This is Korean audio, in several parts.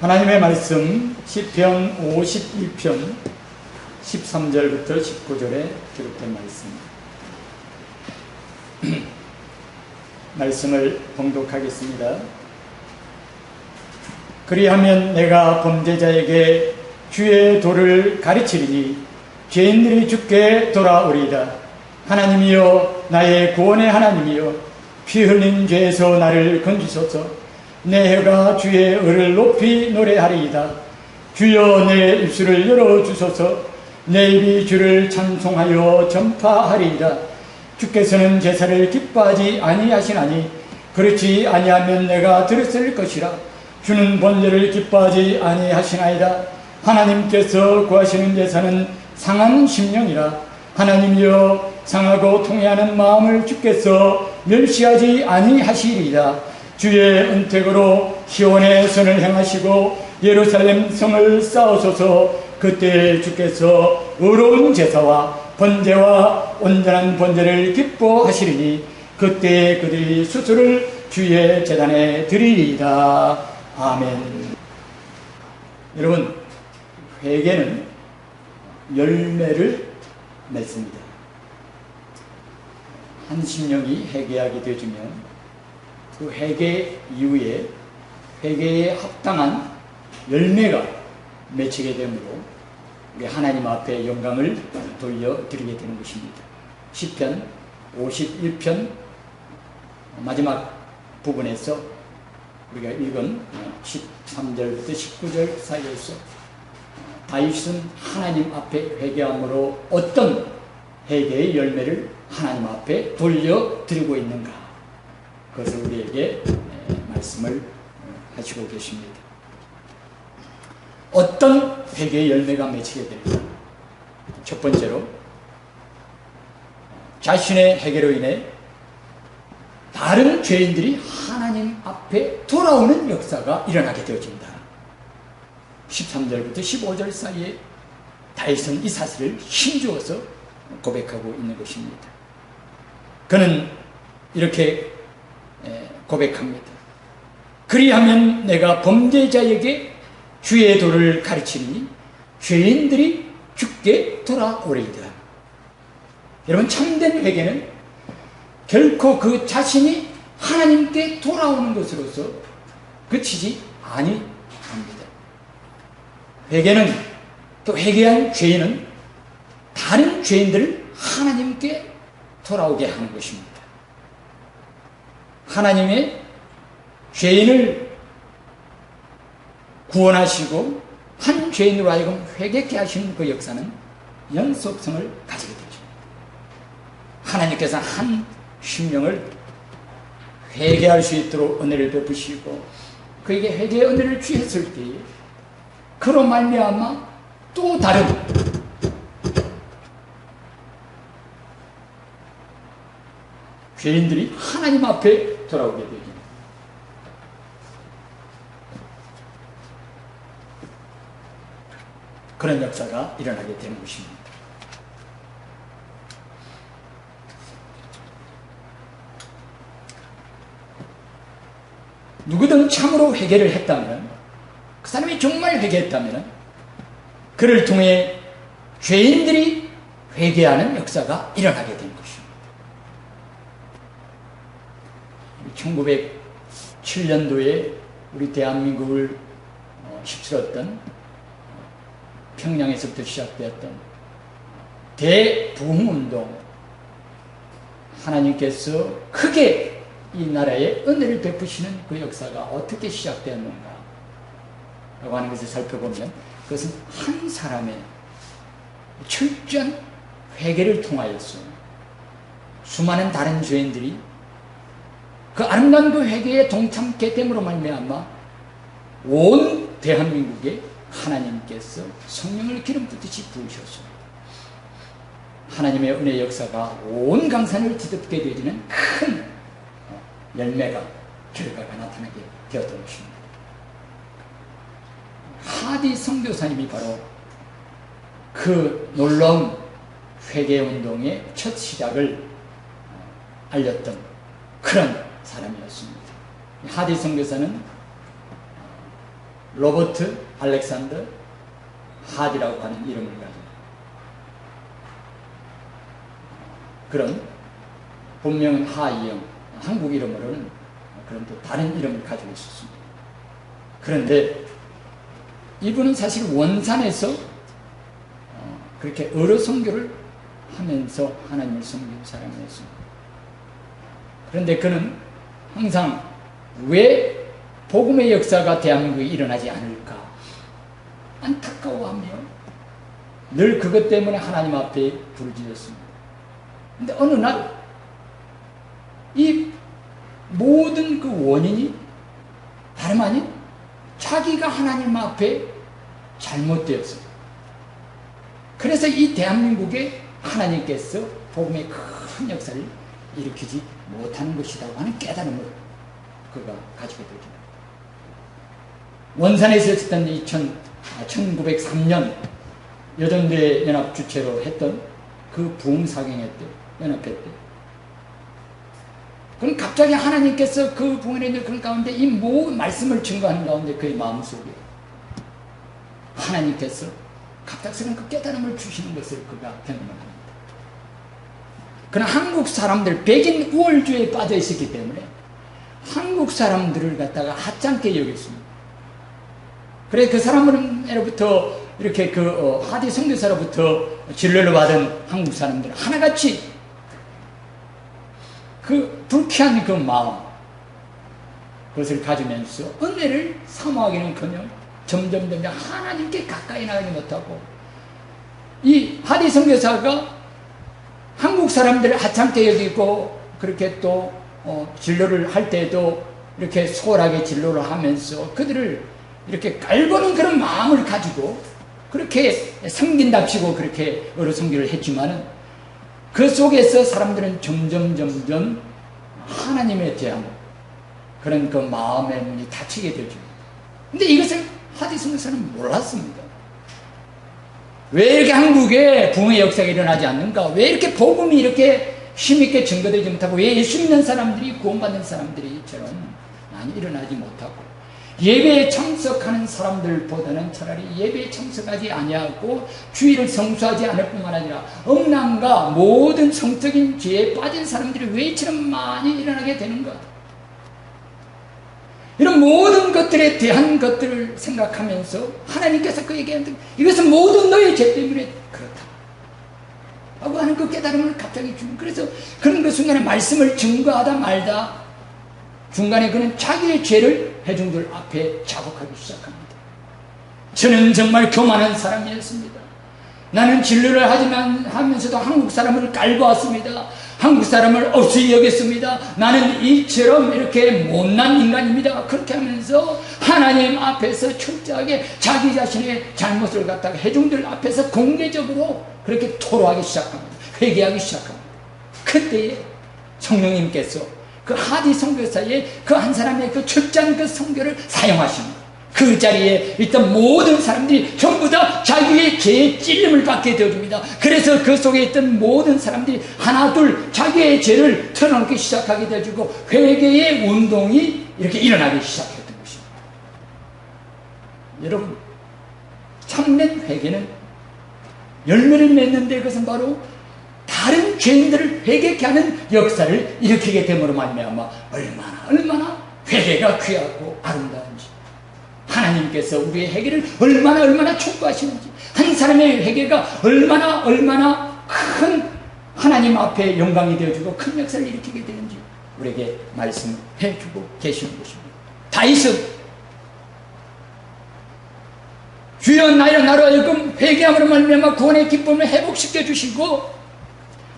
하나님의 말씀 시편 51편 13절부터 19절에 기록된 말씀입니다. 말씀을 봉독하겠습니다. 그리하면 내가 범죄자에게 주의 도를 가르치리니 죄인들이 주께 돌아오리이다. 하나님이여, 나의 구원의 하나님이여, 피 흘린 죄에서 나를 건지소서. 내 혀가 주의 의를 높이 노래하리이다. 주여, 내 입술을 열어주소서. 내 입이 주를 찬송하여 전파하리이다. 주께서는 제사를 기뻐하지 아니하시나니 그렇지 아니하면 내가 들었을 것이라. 주는 번제를 기뻐하지 아니하시나이다. 하나님께서 구하시는 제사는 상한 심령이라. 하나님이여, 상하고 통회하는 마음을 주께서 멸시하지 아니하시리이다. 주의 은택으로 시온의 선을 행하시고 예루살렘 성을 쌓으소서. 그때 주께서 의로운 제사와 번제와 온전한 번제를 기뻐하시리니 그때 그들이 수수를 주의 제단에 드리리이다. 아멘. 여러분, 회개는 열매를 맺습니다. 한 심령이 회개하게 되어주면 그 회개 이후에 회개에 합당한 열매가 맺히게 되므로 우리 하나님 앞에 영광을 돌려드리게 되는 것입니다. 시편 51편 마지막 부분에서 우리가 읽은 13절부터 19절 사이에서 다윗은 하나님 앞에 회개함으로 어떤 회개의 열매를 하나님 앞에 돌려드리고 있는가, 그것을 우리에게 말씀을 하시고 계십니다. 어떤 회개의 열매가 맺히게 됩니다. 첫 번째로, 자신의 회개로 인해 다른 죄인들이 하나님 앞에 돌아오는 역사가 일어나게 되어집니다. 13절부터 15절 사이에 다윗은 이 사실을 힘주어서 고백하고 있는 것입니다. 그는 이렇게 고백합니다. 그리하면 내가 범죄자에게 주의 도를 가르치니 죄인들이 주께 돌아오리이다. 여러분, 참된 회개는 결코 그 자신이 하나님께 돌아오는 것으로서 그치지 아니합니다. 회개는, 또 회개한 죄인은 다른 죄인들을 하나님께 돌아오게 하는 것입니다. 하나님의 죄인을 구원하시고 한 죄인으로 하여금 회개케 하시는 그 역사는 연속성을 가지게 되죠. 하나님께서 한 심령을 회개할 수 있도록 은혜를 베푸시고 그에게 회개의 은혜를 주셨을 때에 그로 말미암아 또 다른 죄인들이 하나님 앞에 돌아오게 되죠. 그런 역사가 일어나게 되는 것입니다. 누구든 참으로 회개를 했다면, 그 사람이 정말 회개했다면 그를 통해 죄인들이 회개하는 역사가 일어나게 된 것입니다. 1907년도에 우리 대한민국을 휩쓸었던, 평양에서부터 시작되었던 대부흥운동, 하나님께서 크게 이 나라에 은혜를 베푸시는 그 역사가 어떻게 시작되었는가 라고 하는 것을 살펴보면, 그것은 한 사람의 철저한 회개를 통하여서 수많은 다른 죄인들이 그 아름다운 그 회개에 동참케 됨으로 말미암아 온 대한민국에 하나님께서 성령을 기름 붓듯이 부으셔서 하나님의 은혜의 역사가 온 강산을 뒤덮게 되어지는 큰 열매가, 결과가 나타나게 되었던 것입니다. 하디 선교사님이 바로 그 놀라운 회개운동의 첫 시작을 알렸던 그런 사람이었습니다. 하디 선교사는 로버트 알렉산더 하디라고 하는 이름을 가진 그런 본명은 하이영, 한국 이름으로는 그런 또 다른 이름을 가지고 있었습니다. 그런데 이분은 사실 원산에서 그렇게 어로 선교를 하면서 하나님을 섬긴 사람이었습니다. 그런데 그는 항상 왜 복음의 역사가 대한민국에 일어나지 않을까 안타까워하며 늘 그것 때문에 하나님 앞에 부르짖었습니다. 그런데 어느 날 이 모든 그 원인이 다름 아닌 자기가 하나님 앞에 잘못되었어요. 그래서 이 대한민국에 하나님께서 복음의 큰 역사를 일으키지 못하는 것이라고 하는 깨달음을 그가 가지게 되죠. 원산에서 있었던 1903년 여전대 연합 주체로 했던 그 부흥사경회 때, 연합회 때, 그럼 갑자기 하나님께서 그 부흥회 그런 가운데 이 모든 말씀을 증거하는 가운데 그의 마음속에 하나님께서 갑작스러운 그 깨달음을 주시는 것을 그가 경험을 합니다. 그러나 한국 사람들, 백인 우월주의에 빠져 있었기 때문에 한국 사람들을 갖다가 하찮게 여겼습니다. 그래 그 사람으로부터 이렇게 하디 선교사로부터 진료를 받은 한국 사람들 하나같이 그 불쾌한 그 마음, 그것을 가지면서 은혜를 사모하기는커녕 점점 하나님께 가까이 나가지 못하고, 이 하디 선교사가 한국 사람들을 하찮게 여기고 그렇게 또 진료를 할 때도 이렇게 소홀하게 진료를 하면서 그들을 이렇게 깔보는 그런 마음을 가지고 그렇게 섬긴답시고 그렇게 어로 선교를 했지만은 그 속에서 사람들은 점점 하나님에 대한 그런 그 마음의 문이 닫히게 되죠. 근데 이것을 하디 선교사는 몰랐습니다. 왜 이렇게 한국에 부흥의 역사가 일어나지 않는가? 왜 이렇게 복음이 이렇게 힘있게 증거되지 못하고, 왜 예수 믿는 사람들이 구원받는 사람들이처럼 많이 일어나지 못하고, 예배에 참석하는 사람들보다는 차라리 예배에 참석하지 아니하고 주의를 성수하지 않을 뿐만 아니라 음란과 모든 성적인 죄에 빠진 사람들이 왜 이처럼 많이 일어나게 되는가? 이런 모든 것들에 대한 것들을 생각하면서 하나님께서 그에게 이것은 모든 너의 죄 때문에 그렇다 하고 하는 그 깨달음을 갑자기 주는, 그래서 그런 그 순간에 말씀을 증거하다 말다 중간에 그는 자기의 죄를 회중들 앞에 자복하기 시작합니다. 저는 정말 교만한 사람이었습니다. 나는 진료를 하지만 하면서도 한국 사람을 깔보았습니다. 한국 사람을 없이 여겼습니다. 나는 이처럼 이렇게 못난 인간입니다. 그렇게 하면서 하나님 앞에서 철저하게 자기 자신의 잘못을 갖다가 회중들 앞에서 공개적으로 그렇게 토로하기 시작합니다. 회개하기 시작합니다. 그때에 성령님께서 그 하디 선교사의 그 한 사람의 그 철저한 그 선교를 사용하십니다. 그 자리에 있던 모든 사람들이 전부 다 자기의 죄의 찔림을 받게 되어줍니다. 그래서 그 속에 있던 모든 사람들이 하나 둘 자기의 죄를 털어놓기 시작하게 되어주고 회개의 운동이 이렇게 일어나기 시작했던 것입니다. 여러분, 참된 회개는 열매를 맺는데 그것은 바로 다른 죄인들을 회개케 하는 역사를 일으키게 됨으로 말미암아 얼마나 회개가 귀하고 아름다운지, 하나님께서 우리의 회개를 얼마나 촉구하시는지, 한 사람의 회개가 얼마나 큰 하나님 앞에 영광이 되어주고 큰 역사를 일으키게 되는지 우리에게 말씀해 주고 계시는 것입니다. 다윗은 주여 나로 하여금 회개함으로 말미암아 구원의 기쁨을 회복시켜 주시고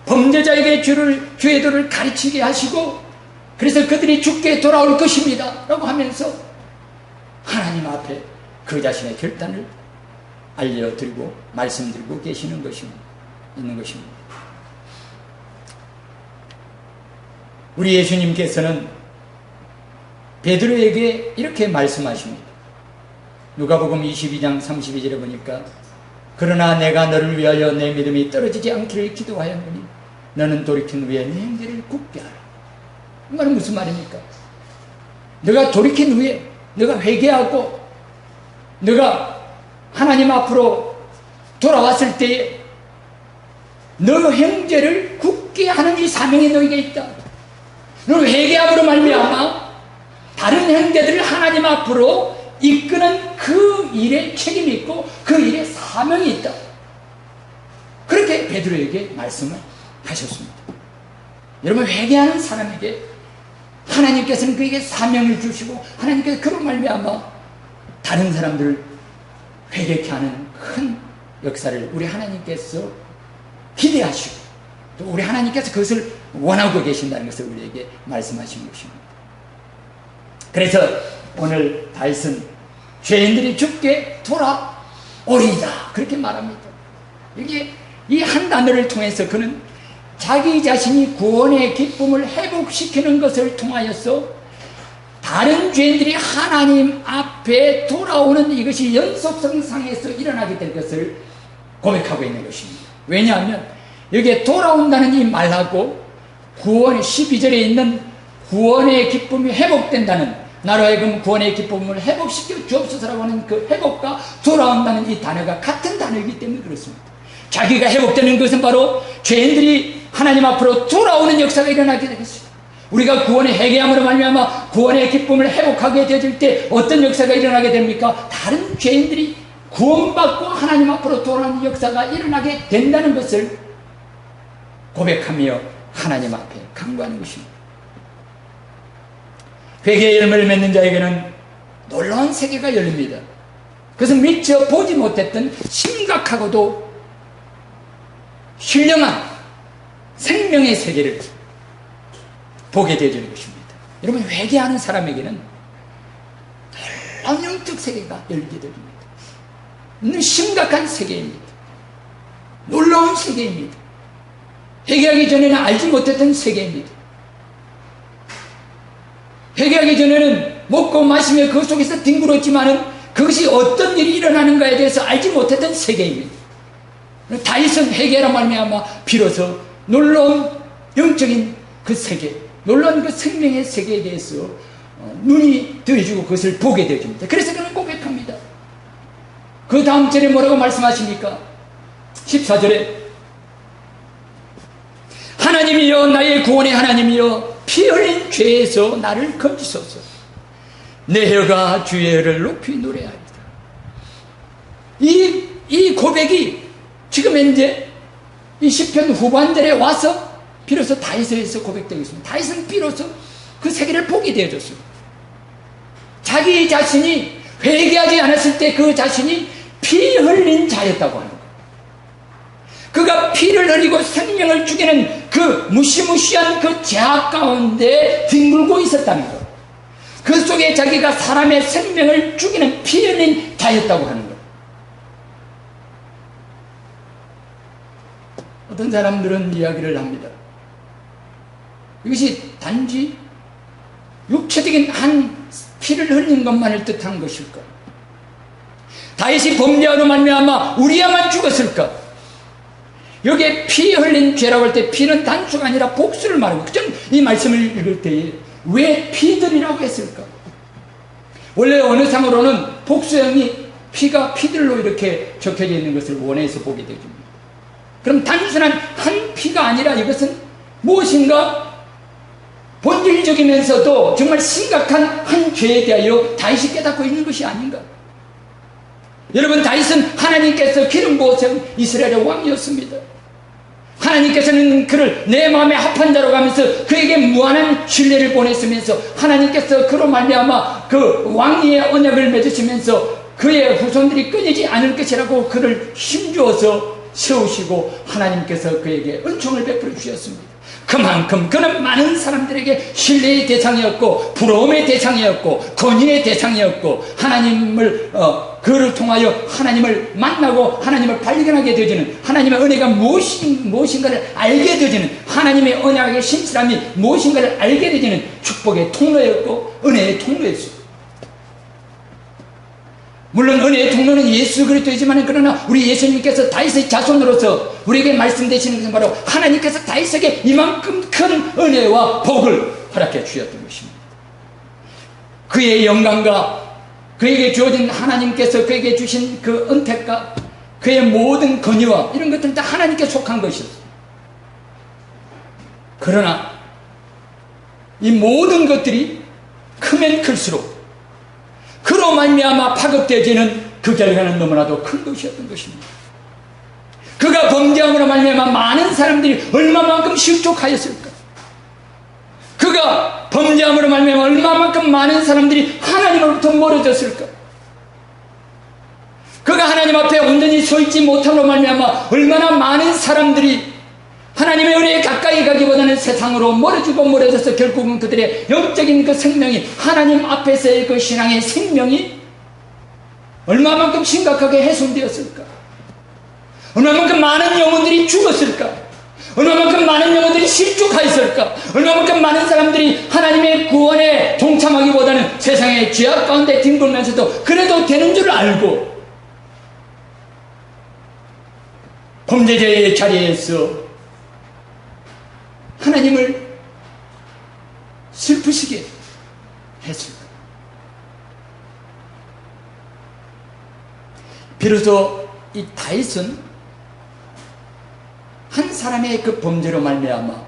범죄자에게 주의 도를 가르치게 하시고 그래서 그들이 죽게 돌아올 것입니다 라고 하면서 하나님 앞에 그 자신의 결단을 알려드리고 말씀드리고 계시는 것입니다. 우리 예수님께서는 베드로에게 이렇게 말씀하십니다. 누가복음 22장 32절에 보니까 그러나 내가 너를 위하여 내 믿음이 떨어지지 않기를 기도하였노니 너는 돌이킨 후에 내 행제를 굳게 하라. 이 말은 무슨 말입니까? 너가 돌이킨 후에, 너가 회개하고 너가 하나님 앞으로 돌아왔을 때에 너 형제를 굳게 하는 이 사명이 너에게 있다. 너는 회개함으로 말미암아 다른 형제들을 하나님 앞으로 이끄는 그 일에 책임이 있고 그 일에 사명이 있다. 그렇게 베드로에게 말씀을 하셨습니다. 여러분, 회개하는 사람에게 하나님께서는 그에게 사명을 주시고 하나님께서 그로 말미암아 다른 사람들을 회개케 하는 큰 역사를 우리 하나님께서 기대하시고 또 우리 하나님께서 그것을 원하고 계신다는 것을 우리에게 말씀하신 것입니다. 그래서 오늘 다윗은 죄인들이 죽게 돌아오리이다 그렇게 말합니다. 이게 이 한 단어를 통해서 그는 자기 자신이 구원의 기쁨을 회복시키는 것을 통하여서 다른 죄인들이 하나님 앞에 돌아오는 이것이 연속성상에서 일어나게 될 것을 고백하고 있는 것입니다. 왜냐하면 여기에 돌아온다는 이 말하고 구원의 12절에 있는 구원의 기쁨이 회복된다는, 나로 하여금 구원의 기쁨을 회복시켜 주옵소서라고 하는 그 회복과 돌아온다는 이 단어가 같은 단어이기 때문에 그렇습니다. 자기가 회복되는 것은 바로 죄인들이 하나님 앞으로 돌아오는 역사가 일어나게 되겠습니다. 우리가 구원의 회개함으로 말미암아 구원의 기쁨을 회복하게 되어질 때 어떤 역사가 일어나게 됩니까? 다른 죄인들이 구원받고 하나님 앞으로 돌아오는 역사가 일어나게 된다는 것을 고백하며 하나님 앞에 간구하는 것입니다. 회개의 열매를 맺는 자에게는 놀라운 세계가 열립니다. 그것은 미처 보지 못했던 심각하고도 신령한 생명의 세계를 보게 되어지는 것입니다. 여러분, 회개하는 사람에게는 놀라운 영적 세계가 열리게 됩니다. 심각한 세계입니다. 놀라운 세계입니다. 회개하기 전에는 알지 못했던 세계입니다. 회개하기 전에는 먹고 마시며 그 속에서 뒹굴었지만은 그것이 어떤 일이 일어나는가에 대해서 알지 못했던 세계입니다. 다윗은 회개라 말미암아 비로소 놀라운 영적인 그 세계, 놀라운 그 생명의 세계에 대해서 눈이 뜨여지고 그것을 보게 되어집니다. 그래서 그는 고백합니다. 그 다음 절에 뭐라고 말씀하십니까? 14절에 하나님이여, 나의 구원의 하나님이여, 피 흘린 죄에서 나를 건지소서. 내 혀가 주의 혀를 높이 노래하리다. 이 고백이 지금 현재 이 시편 후반절에 와서 비로소 다윗에서 고백되고 있습니다. 다윗은 비로소 그 세계를 보게 되어졌습니다. 자기 자신이 회개하지 않았을 때 그 자신이 피 흘린 자였다고 하는 거예요. 그가 피를 흘리고 생명을 죽이는 그 무시무시한 그 죄악 가운데 뒹굴고 있었다는 것, 그 속에 자기가 사람의 생명을 죽이는 피 흘린 자였다고 하는 것. 어떤 사람들은 이야기를 합니다. 이것이 단지 육체적인 한 피를 흘린 것만을 뜻한 것일까? 다윗이 범죄하로 말미암아 우리야만 죽었을까? 여기에 피 흘린 죄라고 할 때 피는 단수가 아니라 복수를 말하고, 저는 이 말씀을 읽을 때에 왜 피들이라고 했을까? 원래 어느 상으로는 복수형이 피가 피들로 이렇게 적혀져 있는 것을 원해서 보게 되죠. 그럼 단순한 한 피가 아니라 이것은 무엇인가 본질적이면서도 정말 심각한 한 죄에 대하여 다윗이 깨닫고 있는 것이 아닌가? 여러분, 다윗은 하나님께서 기름 부으신 이스라엘의 왕이었습니다. 하나님께서는 그를 내 마음에 합한 자로 가면서 그에게 무한한 신뢰를 보냈으면서 하나님께서 그로 말미암아 그 왕위의 언약을 맺으시면서 그의 후손들이 끊이지 않을 것이라고 그를 힘주어서 세우시고 하나님께서 그에게 은총을 베풀어 주셨습니다. 그만큼 그는 많은 사람들에게 신뢰의 대상이었고 부러움의 대상이었고 권위의 대상이었고 하나님을 그를 통하여 하나님을 만나고 하나님을 발견하게 되어지는, 하나님의 은혜가 무엇인가를 알게 되어지는, 하나님의 언약의 신실함이 무엇인가를 알게 되어지는 축복의 통로였고 은혜의 통로였습니다. 물론 은혜의 통로는 예수 그리스도이지만, 그러나 우리 예수님께서 다윗의 자손으로서 우리에게 말씀되시는 것은 바로 하나님께서 다윗에게 이만큼 큰 은혜와 복을 허락해 주셨던 것입니다. 그의 영광과 그에게 주어진 하나님께서 그에게 주신 그 은택과 그의 모든 권위와 이런 것들은 다 하나님께 속한 것이었어요. 그러나 이 모든 것들이 크면 클수록 그로 말미암아 파급되어지는 그 결과는 너무나도 큰 것이었던 것입니다. 그가 범죄함으로 말미암아 많은 사람들이 얼마만큼 실족하였을까? 그가 범죄함으로 말미암아 얼마만큼 많은 사람들이 하나님으로부터 멀어졌을까? 그가 하나님 앞에 온전히 서 있지 못함으로 말미암아 얼마나 많은 사람들이 하나님의 은혜에 가까이 가기보다는 세상으로 멀어지고 멀어져서 결국은 그들의 영적인 그 생명이 하나님 앞에서의 그 신앙의 생명이 얼마만큼 심각하게 훼손되었을까? 얼마만큼 많은 영혼들이 죽었을까? 얼마만큼 많은 영혼들이 실족하였을까? 얼마만큼 많은 사람들이 하나님의 구원에 동참하기보다는 세상의 죄악 가운데 뒹굴면서도 그래도 되는 줄 알고 범죄자의 자리에서 하나님을 슬프시게 했을까? 비로소 이 다윗은 한 사람의 그 범죄로 말미암아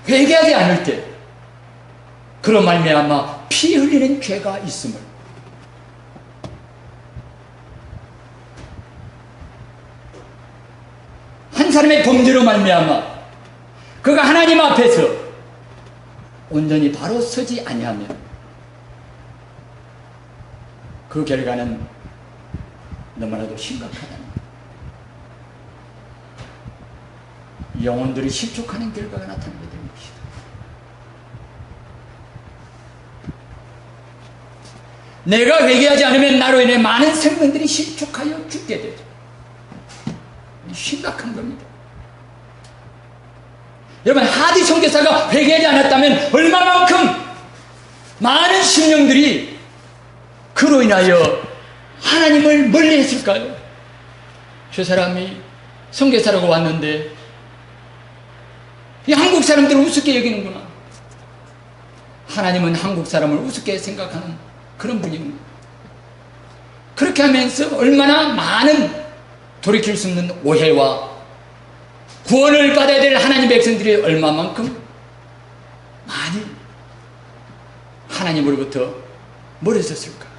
회개하지 않을 때 그로 말미암아 피 흘리는 죄가 있음을 한 사람의 범죄로 말미암아 그가 하나님 앞에서 온전히 바로 서지 아니하면 그 결과는 너무나도 심각하다. 영혼들이 실족하는 결과가 나타나게 되는 것이다. 내가 회개하지 않으면 나로 인해 많은 생명들이 실족하여 죽게 되죠. 심각한 겁니다. 여러분, 하디 선교사가 회개하지 않았다면 얼마만큼 많은 심령들이 그로 인하여 하나님을 멀리 했을까요? 저 사람이 선교사라고 왔는데 이 한국 사람들을 우습게 여기는구나. 하나님은 한국 사람을 우습게 생각하는 그런 분입니다. 그렇게 하면서 얼마나 많은 돌이킬 수 없는 오해와 구원을 받아야 될 하나님 백성들이 얼마만큼 많이 하나님으로부터 멀어졌을까?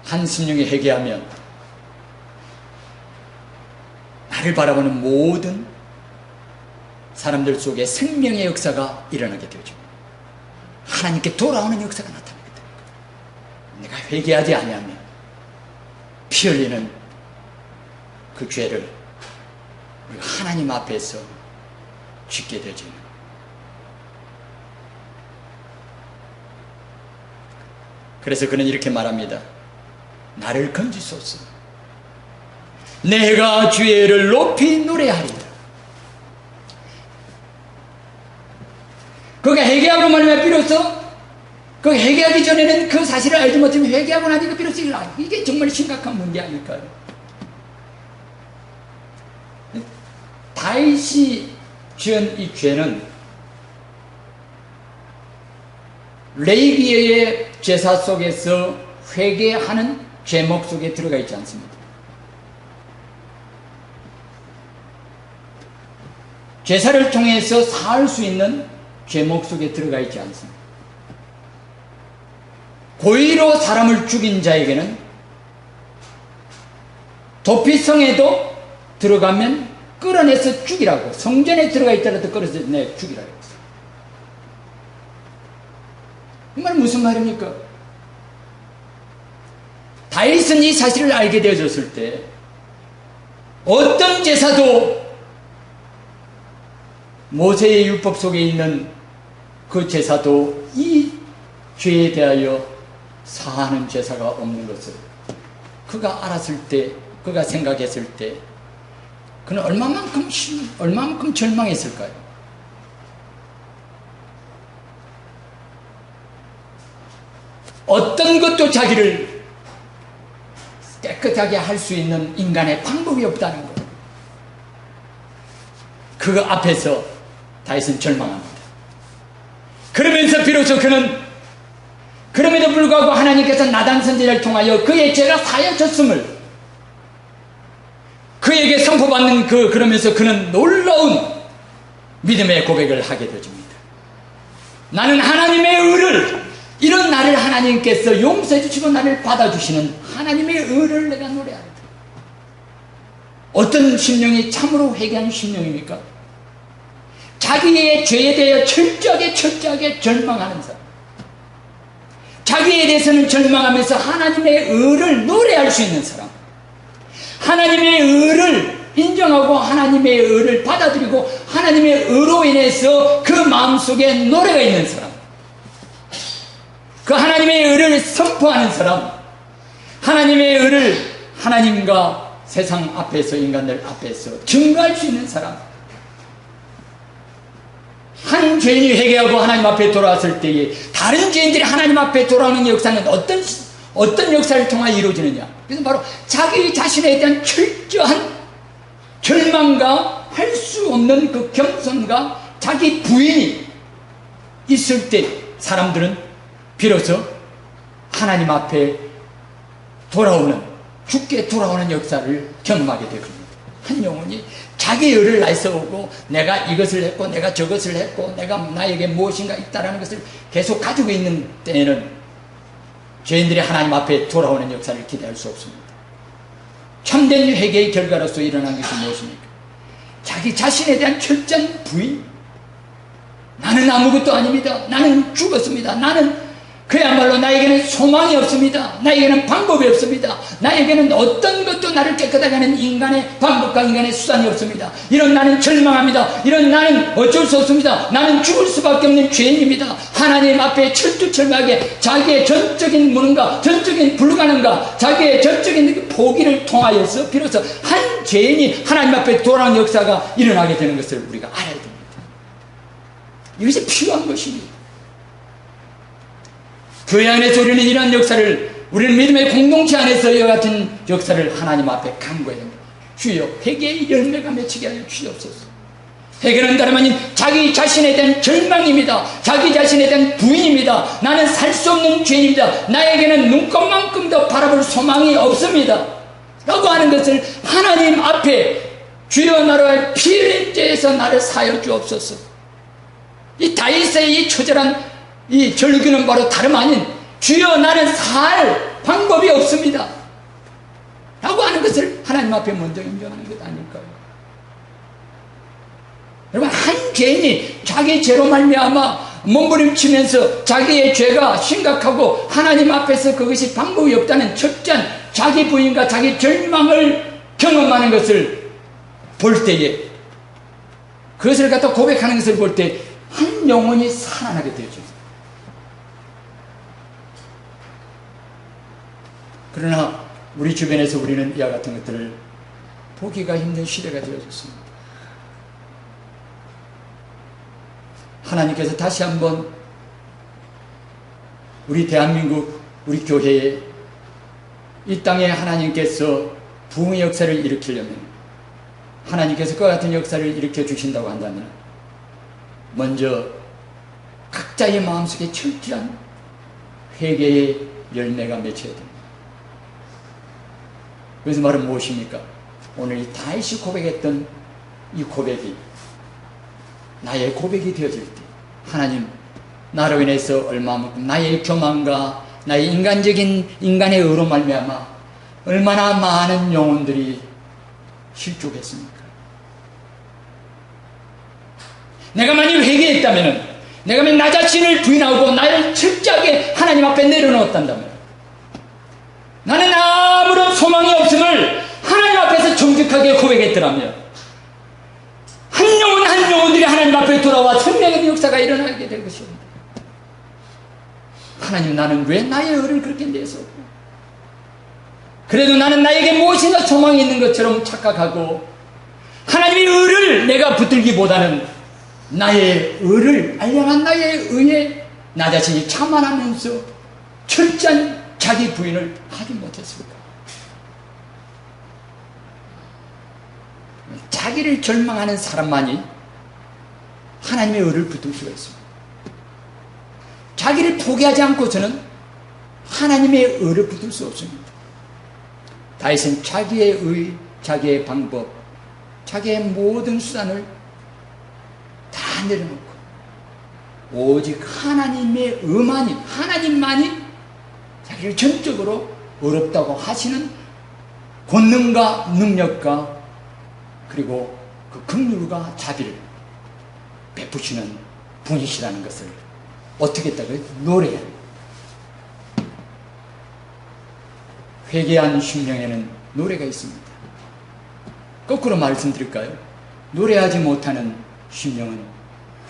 한 심령이 회개하면 나를 바라보는 모든 사람들 속에 생명의 역사가 일어나게 되죠. 하나님께 돌아오는 역사가 나타나게 됩니다. 내가 회개하지 아니하면 피 흘리는 그 죄를 우리가 하나님 앞에서 짓게 되죠. 그래서 그는 이렇게 말합니다. 나를 건지소서. 내가 주의 의를 높이 노래하리라. 그가 회개하고 말미암아 비로소 그 회개하기 전에는 그 사실을 알지 못하면 회개하고 나니까 비로소 이걸 알고, 이게 정말 심각한 문제 아닐까요? 다윗이 지은 이 죄는 레위기의 제사 속에서 회개하는 제목 속에 들어가 있지 않습니다. 제사를 통해서 사할 수 있는 제목 속에 들어가 있지 않습니다. 고의로 사람을 죽인 자에게는 도피성에도 들어가면 끌어내서 죽이라고, 성전에 들어가 있더라도 끌어내서 죽이라고 했어요. 이 말은 무슨 말입니까? 다윗은 이 사실을 알게 되어졌을 때 어떤 제사도 모세의 율법 속에 있는 그 제사도 이 죄에 대하여 사하는 제사가 없는 것을 그가 알았을 때, 그가 생각했을 때 그는 얼마만큼 절망했을까요? 어떤 것도 자기를 깨끗하게 할 수 있는 인간의 방법이 없다는 것. 그 앞에서 다윗은 절망합니다. 그러면서 비로소 그는 그럼에도 불구하고 하나님께서 나단 선지자를 통하여 그의 죄가 사여졌음을 그에게 선포받는 그러면서 그는 놀라운 믿음의 고백을 하게 되어집니다. 나는 하나님의 의를, 이런 나를 하나님께서 용서해 주시고 나를 받아주시는 하나님의 의를 내가 노래하리라. 어떤 심령이 참으로 회개한 심령입니까? 자기의 죄에 대해 철저하게 절망하는 사람, 자기에 대해서는 절망하면서 하나님의 의를 노래할 수 있는 사람, 하나님의 의를 인정하고 하나님의 의를 받아들이고 하나님의 의로 인해서 그 마음속에 노래가 있는 사람, 그 하나님의 의를 선포하는 사람, 하나님의 의를 하나님과 세상 앞에서, 인간들 앞에서 증거할 수 있는 사람, 한 죄인이 회개하고 하나님 앞에 돌아왔을 때에 다른 죄인들이 하나님 앞에 돌아오는 역사는 어떤 역사를 통하여 이루어지느냐? 그래서 바로 자기 자신에 대한 철저한 절망과 할 수 없는 그 겸손과 자기 부인이 있을 때 사람들은 비로소 하나님 앞에 돌아오는, 죽게 돌아오는 역사를 경험하게 되거든요. 한 영혼이 자기 의를 나서오고 내가 이것을 했고 내가 저것을 했고 내가 나에게 무엇인가 있다라는 것을 계속 가지고 있는 때에는 죄인들이 하나님 앞에 돌아오는 역사를 기대할 수 없습니다. 참된 회개의 결과로서 일어난 것이 무엇입니까? 자기 자신에 대한 철저한 부인. 나는 아무것도 아닙니다. 나는 죽었습니다. 나는 그야말로 나에게는 소망이 없습니다. 나에게는 방법이 없습니다. 나에게는 어떤 것도 나를 깨끗하게 하는 인간의 방법과 인간의 수단이 없습니다. 이런 나는 절망합니다. 이런 나는 어쩔 수 없습니다. 나는 죽을 수밖에 없는 죄인입니다. 하나님 앞에 철두철미하게 자기의 전적인 무능과 전적인 불가능과 자기의 전적인 포기를 통하여서 비로소 한 죄인이 하나님 앞에 돌아오는 역사가 일어나게 되는 것을 우리가 알아야 됩니다. 이것이 필요한 것입니다. 교회 안에서 우리는 이러한 역사를, 우리는 믿음의 공동체 안에서 이와 같은 역사를 하나님 앞에 간구해야 됩니다. 주여, 회개의 열매가 맺히게 하여 주시옵소서. 회개는 다름 아닌 자기 자신에 대한 절망입니다. 자기 자신에 대한 부인입니다. 나는 살 수 없는 죄인입니다. 나에게는 눈곱만큼도 바라볼 소망이 없습니다. 라고 하는 것을 하나님 앞에 주여 나로 피 흘린 죄에서 나를 사여 주옵소서. 이 다윗의 이 처절한 이 절규는 바로 다름 아닌 주여 나는 살 방법이 없습니다 라고 하는 것을 하나님 앞에 먼저 인정하는 것 아닐까요? 여러분, 한 죄인이 자기 죄로 말미암아 몸부림치면서 자기의 죄가 심각하고 하나님 앞에서 그것이 방법이 없다는 철저한 자기 부인과 자기 절망을 경험하는 것을 볼 때에, 그것을 갖다 고백하는 것을 볼 때 한 영혼이 살아나게 되죠. 그러나 우리 주변에서 우리는 이와 같은 것들을 보기가 힘든 시대가 되어졌습니다. 하나님께서 다시 한번 우리 대한민국, 우리 교회에, 이 땅에 하나님께서 부흥의 역사를 일으키려면, 하나님께서 그와 같은 역사를 일으켜 주신다고 한다면 먼저 각자의 마음속에 철저한 회개의 열매가 맺혀야 됩니다. 그래서 말은 무엇입니까? 오늘 이 다윗이 고백했던 이 고백이 나의 고백이 되어질 때, 하나님, 나로 인해서 얼마만큼 나의 교만과 나의 인간의 의로 말미암아 얼마나 많은 영혼들이 실족했습니까? 내가 만약 회개했다면, 내가 만약 나 자신을 부인하고 나를 철저하게 하나님 앞에 내려놓았다면, 나는 아무런 소망이 없음을 하나님 앞에서 정직하게 고백했더라면, 한 영혼들이 하나님 앞에 돌아와 생명의 역사가 일어나게 될 것입니다. 하나님, 나는 왜 나의 의를 그렇게 내었고, 그래도 나는 나에게 무엇이나 소망이 있는 것처럼 착각하고 하나님의 의를 내가 붙들기보다는 나의 의를, 알량한 나의 의에 나 자신이 자만하면서 철저한 자기 부인을 하지 못했을까? 자기를 절망하는 사람만이 하나님의 의를 붙들 수가 있습니다. 자기를 포기하지 않고서는 하나님의 의를 붙들 수 없습니다. 다윗은 자기의 의, 자기의 방법, 자기의 모든 수단을 다 내려놓고 오직 하나님의 의만이, 하나님만이 자기를 전적으로 어렵다고 하시는 권능과 능력과 그리고 그 긍휼과 자비를 베푸시는 분이시라는 것을 어떻게 했다고요? 노래해야 합니다. 회개한 심령에는 노래가 있습니다. 거꾸로 말씀드릴까요? 노래하지 못하는 심령은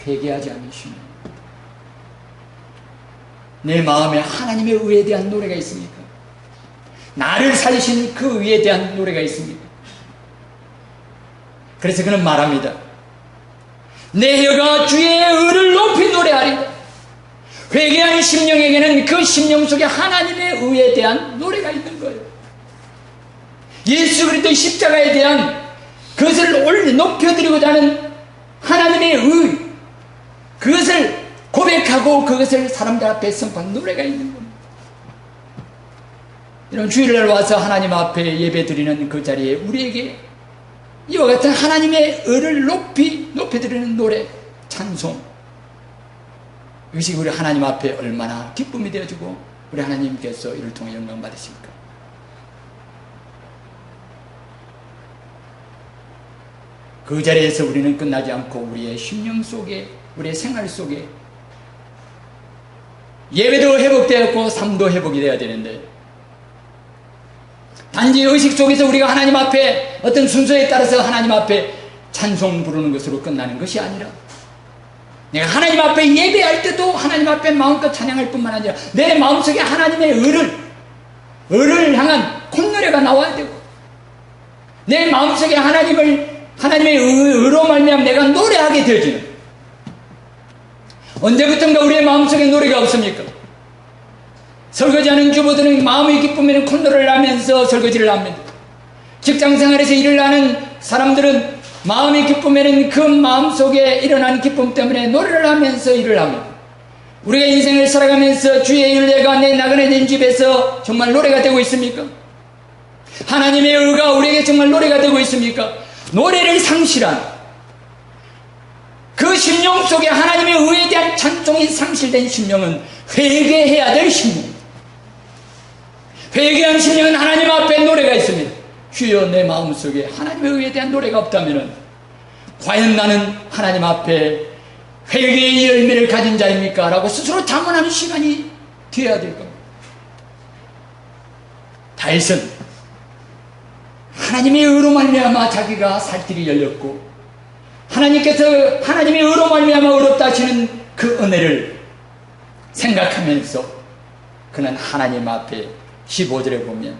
회개하지 않는 심령입니다. 내 마음에 하나님의 의에 대한 노래가 있습니까? 나를 살리신 그 의에 대한 노래가 있습니까? 그래서 그는 말합니다. 내 혀가 주의 의를 높이 노래하리다. 회개한 심령에게는 그 심령 속에 하나님의 의에 대한 노래가 있는 거예요. 예수 그리스도의 십자가에 대한 그것을 높여드리고자 하는 하나님의 의, 그것을 고백하고 그것을 사람들 앞에 선포하는 노래가 있는 겁니다. 이런 주일날 와서 하나님 앞에 예배 드리는 그 자리에 우리에게 이와 같은 하나님의 의를 높여드리는 노래, 찬송, 이것이 우리 하나님 앞에 얼마나 기쁨이 되어지고 우리 하나님께서 이를 통해 영광 받으실까? 그 자리에서 우리는 끝나지 않고 우리의 심령 속에, 우리의 생활 속에 예배도 회복되었고 삶도 회복이 되어야 되는데, 단지 의식 속에서 우리가 하나님 앞에 어떤 순서에 따라서 하나님 앞에 찬송 부르는 것으로 끝나는 것이 아니라, 내가 하나님 앞에 예배할 때도 하나님 앞에 마음껏 찬양할 뿐만 아니라 내 마음속에 하나님의 의를 향한 콧노래가 나와야 되고, 내 마음속에 하나님의 의로 말미암아 내가 노래하게 되어지는, 언제부턴가 우리의 마음속에 노래가 없습니까? 설거지하는 주부들은 마음의 기쁨에는 콧노래를 하면서 설거지를 합니다. 직장생활에서 일을 하는 사람들은 마음의 기쁨에는 그 마음속에 일어난 기쁨 때문에 노래를 하면서 일을 합니다. 우리가 인생을 살아가면서 주의 윤례가 내 나그네 된 집에서 정말 노래가 되고 있습니까? 하나님의 의가 우리에게 정말 노래가 되고 있습니까? 노래를 상실한, 그 심령 속에 하나님의 의에 대한 찬송이 상실된 심령은 회개해야 될 심령입니다. 회개한 심령은 하나님 앞에 노래가 있습니다. 주여, 내 마음속에 하나님의 의에 대한 노래가 없다면 과연 나는 하나님 앞에 회개의 열매를 가진 자입니까? 라고 스스로 자문하는 시간이 되어야 될 겁니다. 다윗은 하나님의 의로 말미암아 자기가 살 길이 열렸고, 하나님께서 하나님의 의로 말미암아 어렵다 하시는 그 은혜를 생각하면서 그는 하나님 앞에 15절에 보면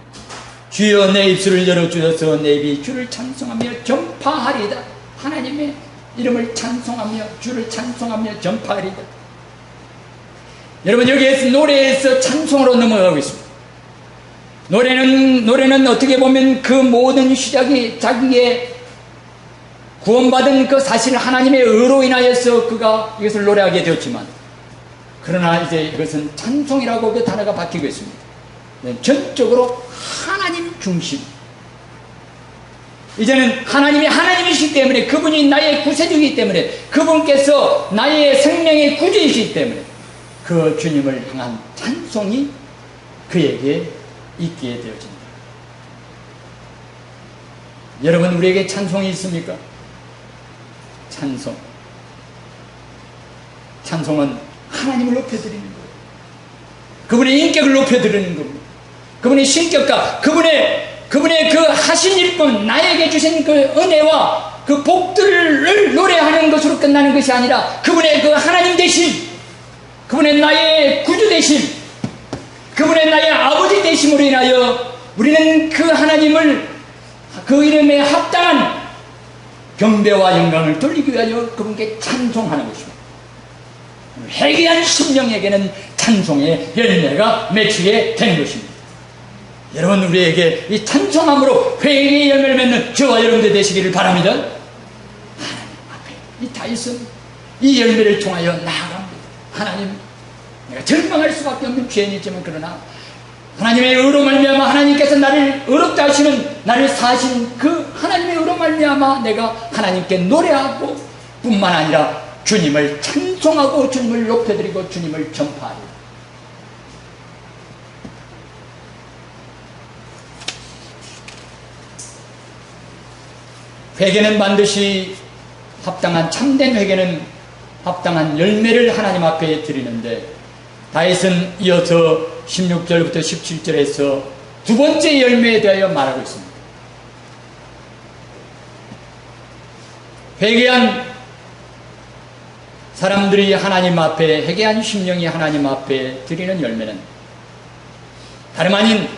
주여 내 입술을 열어주셔서 내 입이 주를 찬송하며 전파하리이다. 하나님의 이름을 찬송하며 주를 찬송하며 전파하리이다. 여러분, 여기에서 노래에서 찬송으로 넘어가고 있습니다. 노래는 어떻게 보면 그 모든 시작이 자기의 구원받은 그 사실 하나님의 의로 인하여서 그가 이것을 노래하게 되었지만, 그러나 이제 이것은 찬송이라고 그 단어가 바뀌고 있습니다. 전적으로 하나님 중심. 이제는 하나님이 하나님이시기 때문에, 그분이 나의 구세주이기 때문에, 그분께서 나의 생명의 구주이시기 때문에 그 주님을 향한 찬송이 그에게 있게 되어집니다. 여러분, 우리에게 찬송이 있습니까? 찬송은 하나님을 높여드리는 거예요. 그분의 인격을 높여드리는 겁니다. 그분의 신격과 그분의 그 하신 일뿐, 나에게 주신 그 은혜와 그 복들을 노래하는 것으로 끝나는 것이 아니라, 그분의 그 하나님 되심, 그분의 나의 구주 되심, 그분의 나의 아버지 되심으로 인하여 우리는 그 하나님을, 그 이름에 합당한 경배와 영광을 돌리기 위하여 그분께 찬송하는 것입니다. 회개한 심령에게는 찬송의 열매가 맺히게 되는 것입니다. 여러분, 우리에게 이 찬송함으로 회개의 열매를 맺는 저와 여러분들 되시기를 바랍니다. 이 다윗은 이 열매를 통하여 나아갑니다. 하나님, 내가 절망할 수밖에 없는 죄인이지만 그러나 하나님의 의로 말미암아 하나님께서 나를 의롭다 하시는 나를 사신 그 하나님의 의로 말미암아 내가 하나님께 노래하고 뿐만 아니라 주님을 찬송하고 주님을 높여드리고 주님을 전파하리라. 회개는 반드시 합당한 참된 회개는 합당한 열매를 하나님 앞에 드리는데 다윗은 이어서 16절부터 17절에서 두 번째 열매에 대하여 말하고 있습니다. 회개한 사람들이 하나님 앞에 회개한 심령이 하나님 앞에 드리는 열매는 다름 아닌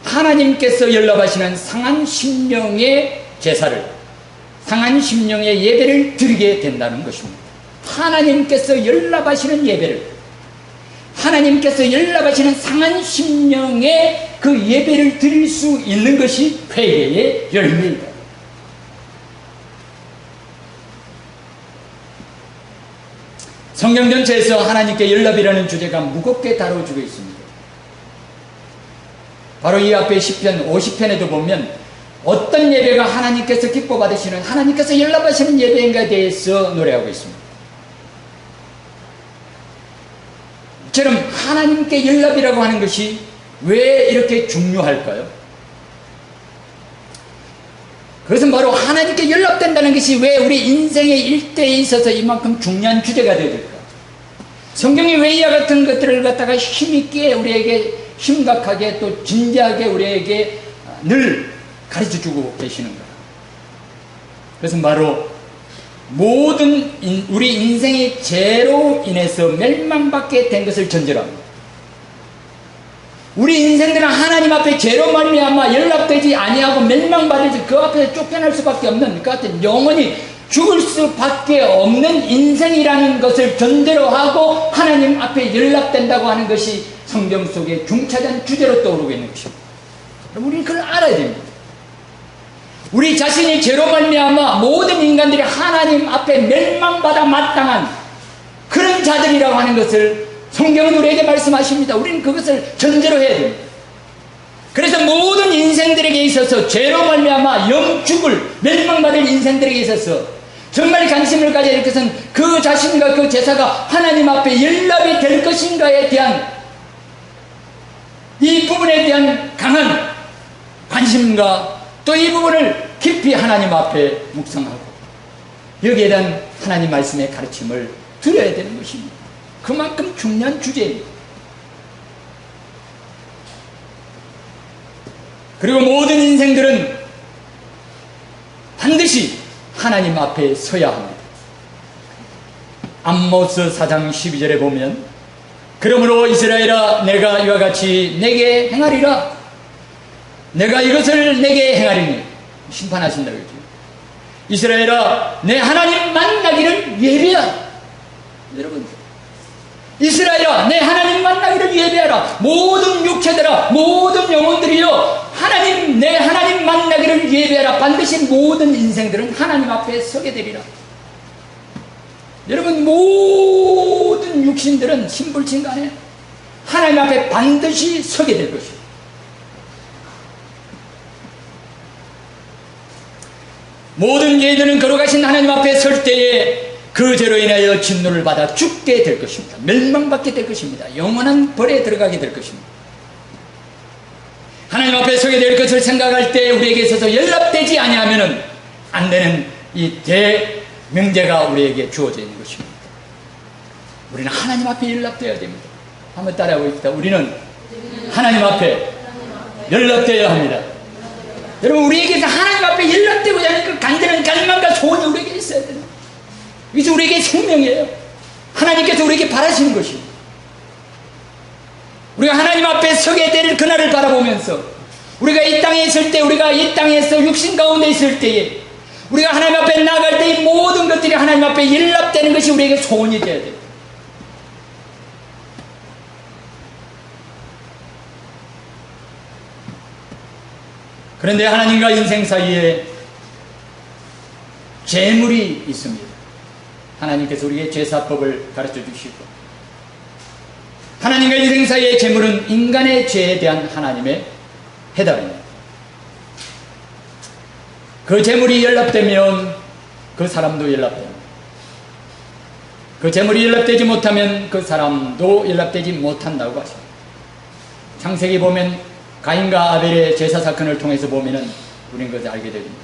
하나님께서 연락하시는 상한 심령의 제사를 상한 심령의 예배를 드리게 된다는 것입니다. 하나님께서 연락하시는 예배를 하나님께서 연락하시는 상한 심령의 그 예배를 드릴 수 있는 것이 회개의 열매이다. 성경 전체에서 하나님께 연락이라는 주제가 무겁게 다뤄지고 있습니다. 바로 이 앞에 시편 50편에도 보면 어떤 예배가 하나님께서 기뻐 받으시는 하나님께서 연락하시는 예배인가에 대해서 노래하고 있습니다. 이처럼 하나님께 연락이라고 하는 것이 왜 이렇게 중요할까요? 그것은 바로 하나님께 연락된다는 것이 왜 우리 인생의 일대에 있어서 이만큼 중요한 주제가 되어야 될까? 성경이 왜 이와 같은 것들을 갖다가 힘있게 우리에게 심각하게 또 진지하게 우리에게 늘 가르쳐주고 계시는가? 그것은 바로 모든 우리 인생의 죄로 인해서 멸망받게 된 것을 전제로 합니다. 우리 인생들은 하나님 앞에 죄로 말미암아 연락되지 아니하고 멸망받을지 그 앞에서 쫓겨날 수밖에 없는 그 같은 영원히 죽을 수밖에 없는 인생이라는 것을 전제로 하고 하나님 앞에 연락된다고 하는 것이 성경 속에 중차대한 주제로 떠오르고 있는 것입니다. 우리는 그걸 알아야 됩니다. 우리 자신이 죄로 말미암아 모든 인간들이 하나님 앞에 멸망받아 마땅한 그런 자들이라고 하는 것을 성경은 우리에게 말씀하십니다. 우리는 그것을 전제로 해야 됩니다. 그래서 모든 인생들에게 있어서 죄로 말미암아 영죽을 멸망받을 인생들에게 있어서 정말 관심을 가져야 될 것은 그 자신과 그 제사가 하나님 앞에 연락이 될 것인가에 대한 이 부분에 대한 강한 관심과 또 이 부분을 깊이 하나님 앞에 묵상하고 여기에 대한 하나님 말씀의 가르침을 들어야 되는 것입니다. 그만큼 중요한 주제입니다. 그리고 모든 인생들은 반드시 하나님 앞에 서야 합니다. 암모스 4장 12절에 보면 그러므로 이스라엘아 내가 이와 같이 내게 행하리라 내가 이것을 내게 행하리니 심판하신다 그러죠. 이스라엘아 내 하나님 만나기를 예배하라. 여러분 이스라엘아 내 하나님 만나기를 예배하라. 모든 육체들아 모든 영혼들이여 하나님 내 하나님 만나기를 예배하라. 반드시 모든 인생들은 하나님 앞에 서게 되리라. 여러분 모든 육신들은 신불친 간에 하나님 앞에 반드시 서게 될 것입니다. 모든 죄인들은 걸어가신 하나님 앞에 설 때에 그 죄로 인하여 진노를 받아 죽게 될 것입니다. 멸망받게 될 것입니다. 영원한 벌에 들어가게 될 것입니다. 하나님 앞에 서게 될 것을 생각할 때 우리에게 있어서 연락되지 아니하면 안 되는 이 대명제가 우리에게 주어져 있는 것입니다. 우리는 하나님 앞에 연락되어야 됩니다. 한번 따라해봅시다. 우리는 하나님 앞에 연락되어야 합니다. 여러분 우리에게서 하나님 앞에 연락되고자 하는 그 간절한 갈망과 소원이 우리에게 있어야 돼요. 이것이 우리에게 생명이에요. 하나님께서 우리에게 바라시는 것입니다. 우리가 하나님 앞에 서게 될 그날을 바라보면서 우리가 이 땅에 있을 때 우리가 이 땅에서 육신 가운데 있을 때에 우리가 하나님 앞에 나아갈 때 이 모든 것들이 하나님 앞에 연락되는 것이 우리에게 소원이 되어야 돼요. 그런데 하나님과 인생 사이에 재물이 있습니다. 하나님께서 우리에게 제사법을 가르쳐 주시고, 하나님과 인생 사이의 재물은 인간의 죄에 대한 하나님의 해답입니다. 그 재물이 연락되면 그 사람도 연락됩니다. 그 재물이 연락되지 못하면 그 사람도 연락되지 못한다고 하십니다. 창세기 보면 가인과 아벨의 제사 사건을 통해서 보면은 우리는 그것을 알게 됩니다.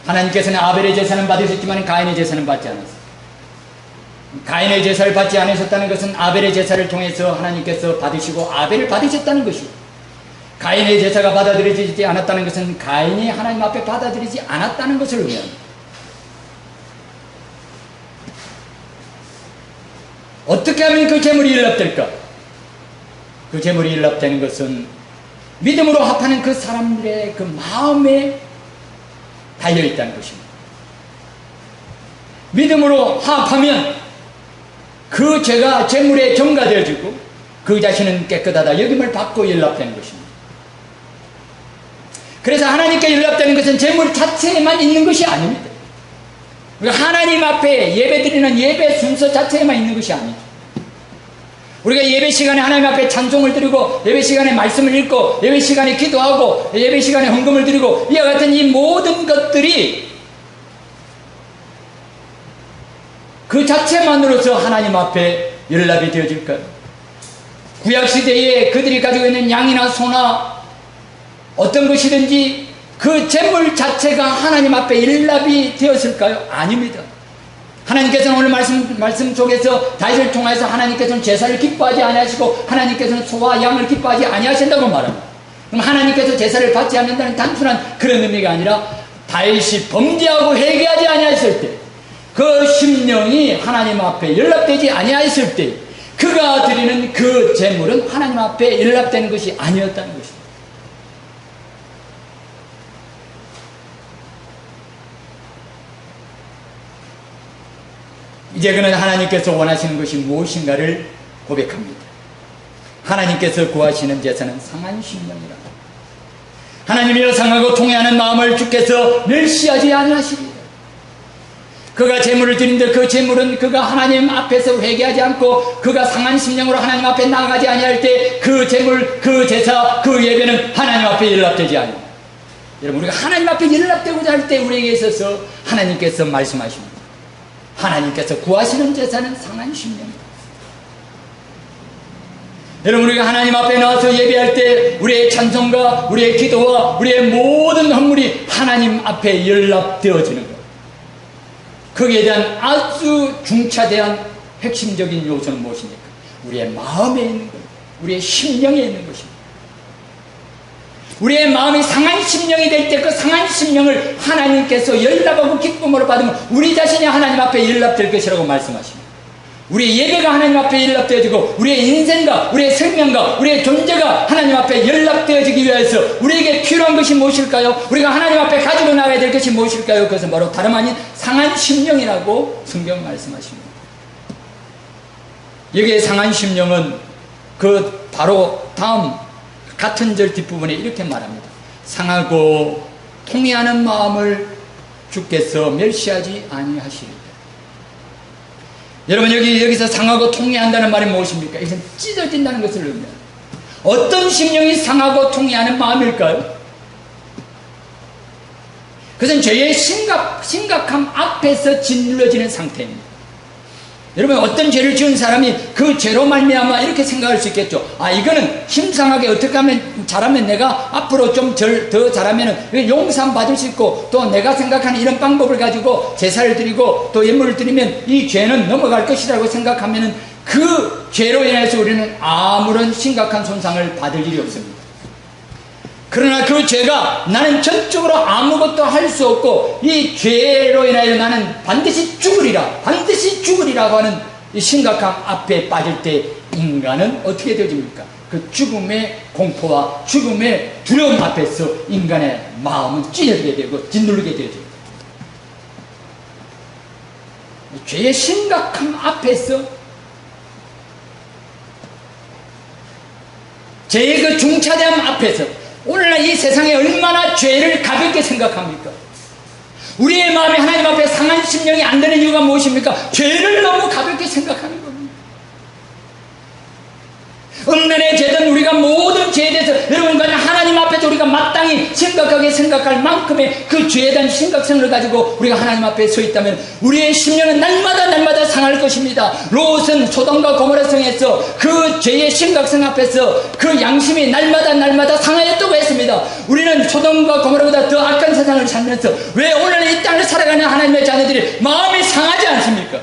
하나님께서는 아벨의 제사는 받으셨지만 가인의 제사는 받지 않았어요. 가인의 제사를 받지 않으셨다는 것은 아벨의 제사를 통해서 하나님께서 받으시고 아벨을 받으셨다는 것이고, 가인의 제사가 받아들여지지 않았다는 것은 가인이 하나님 앞에 받아들이지 않았다는 것을 의미합니다. 어떻게 하면 그 재물이 연락될까? 그 재물이 연락되는 것은 믿음으로 합하는 그 사람들의 그 마음에 달려있다는 것입니다. 믿음으로 합하면 그 죄가 재물에 전가되어지고 그 자신은 깨끗하다 여김을 받고 연락되는 것입니다. 그래서 하나님께 연락되는 것은 재물 자체에만 있는 것이 아닙니다. 우리가 하나님 앞에 예배드리는 예배 순서 자체에만 있는 것이 아니죠. 우리가 예배 시간에 하나님 앞에 찬송을 드리고, 예배 시간에 말씀을 읽고, 예배 시간에 기도하고, 예배 시간에 헌금을 드리고, 이와 같은 이 모든 것들이 그 자체만으로서 하나님 앞에 연락이 되어질까요? 구약시대에 그들이 가지고 있는 양이나 소나 어떤 것이든지 그 재물 자체가 하나님 앞에 연락이 되었을까요? 아닙니다. 하나님께서는 오늘 말씀 속에서 다윗을 통해서 하나님께서는 제사를 기뻐하지 아니하시고 하나님께서는 소와 양을 기뻐하지 아니하신다고 말합니다. 그럼 하나님께서 제사를 받지 않는다는 단순한 그런 의미가 아니라 다윗이 범죄하고 회개하지 아니하였을 때, 그 심령이 하나님 앞에 연락되지 아니하였을 때 그가 드리는 그 제물은 하나님 앞에 연락되는 것이 아니었다는 것입니다. 이제 그는 하나님께서 원하시는 것이 무엇인가를 고백합니다. 하나님께서 구하시는 제사는 상한 심령이라. 하나님이여 상하고 통회하는 마음을 주께서 멸시하지 아니하시리라. 그가 제물을 드린데 그 제물은 그가 하나님 앞에서 회개하지 않고 그가 상한 심령으로 하나님 앞에 나아가지 아니할 때 그 제물, 그 제사, 그 예배는 하나님 앞에 연락되지 아니합니다. 여러분, 우리가 하나님 앞에 연락되고자 할 때 우리에게 있어서 하나님께서 말씀하십니다. 하나님께서 구하시는 제사는 상한 심령이다. 여러분, 우리가 하나님 앞에 나와서 예배할 때 우리의 찬송과 우리의 기도와 우리의 모든 헌물이 하나님 앞에 연락되어지는 것, 거기에 대한 아주 중차대한 핵심적인 요소는 무엇입니까? 우리의 마음에 있는 것, 우리의 심령에 있는 것입니다. 우리의 마음이 상한 심령이 될 때 그 상한 심령을 하나님께서 연락하고 기쁨으로 받으면 우리 자신이 하나님 앞에 연락될 것이라고 말씀하십니다. 우리의 예배가 하나님 앞에 연락되어지고 우리의 인생과 우리의 생명과 우리의 존재가 하나님 앞에 연락되어지기 위해서 우리에게 필요한 것이 무엇일까요? 우리가 하나님 앞에 가지고 나가야 될 것이 무엇일까요? 그것은 바로 다름 아닌 상한 심령이라고 성경 말씀하십니다. 여기에 상한 심령은 그 바로 다음 같은 절 뒷부분에 이렇게 말합니다. 상하고 통회하는 마음을 주께서 멸시하지 아니하시리라. 여러분, 여기서 상하고 통회한다는 말이 무엇입니까? 이것은 찢어진다는 것을 의미합니다. 어떤 심령이 상하고 통회하는 마음일까요? 그것은 죄의 심각함 앞에서 짓눌러지는 상태입니다. 여러분, 어떤 죄를 지은 사람이 그 죄로 말미암아 이렇게 생각할 수 있겠죠. 아, 이거는 심상하게 어떻게 하면 잘하면 내가 앞으로 좀 더 잘하면 용서함 받을 수 있고, 또 내가 생각하는 이런 방법을 가지고 제사를 드리고 또 예물을 드리면 이 죄는 넘어갈 것이라고 생각하면 그 죄로 인해서 우리는 아무런 심각한 손상을 받을 일이 없습니다. 그러나 그 죄가 나는 전적으로 아무것도 할 수 없고 이 죄로 인하여 나는 반드시 죽으리라고 하는 이 심각함 앞에 빠질 때 인간은 어떻게 되어집니까? 그 죽음의 공포와 죽음의 두려움 앞에서 인간의 마음은 찢어지게 되고 짓누르게 되어집니다. 죄의 심각함 앞에서, 죄의 그 중차대함 앞에서 오늘날 이 세상에 얼마나 죄를 가볍게 생각합니까? 우리의 마음이 하나님 앞에 상한 심령이 안 되는 이유가 무엇입니까? 죄를 너무 가볍게 생각하는 겁니다. 음란의 죄든 우리가 모든 죄에 대해서 여러분과 하나님 앞에서 우리가 마땅히 심각하게 생각할 만큼의 그 죄에 대한 심각성을 가지고 우리가 하나님 앞에 서 있다면 우리의 심령은 날마다 상할 것입니다. 롯은 소돔과 고모라 성에서 그 죄의 심각성 앞에서 그 양심이 날마다 상하였다고 했습니다. 우리는 소돔과 고모라보다 더 악한 세상을 살면서 왜 오늘 이 땅을 살아가는 하나님의 자녀들이 마음이 상하지 않습니까?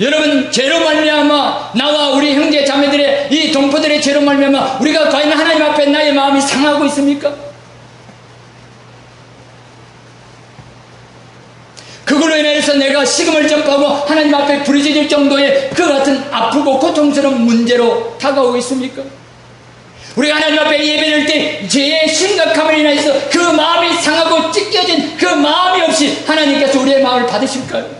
여러분, 죄로 말미암아 나와 우리 형제 자매들의 이 동포들의 죄로 말미암아 우리가 과연 하나님 앞에 나의 마음이 상하고 있습니까? 그걸로 인해서 내가 식음을 전파하고 하나님 앞에 부르짖을 정도의 그 같은 아프고 고통스러운 문제로 다가오고 있습니까? 우리가 하나님 앞에 예배드릴 때 죄의 심각함을 인해서 그 마음이 상하고 찢겨진 그 마음이 없이 하나님께서 우리의 마음을 받으실까요?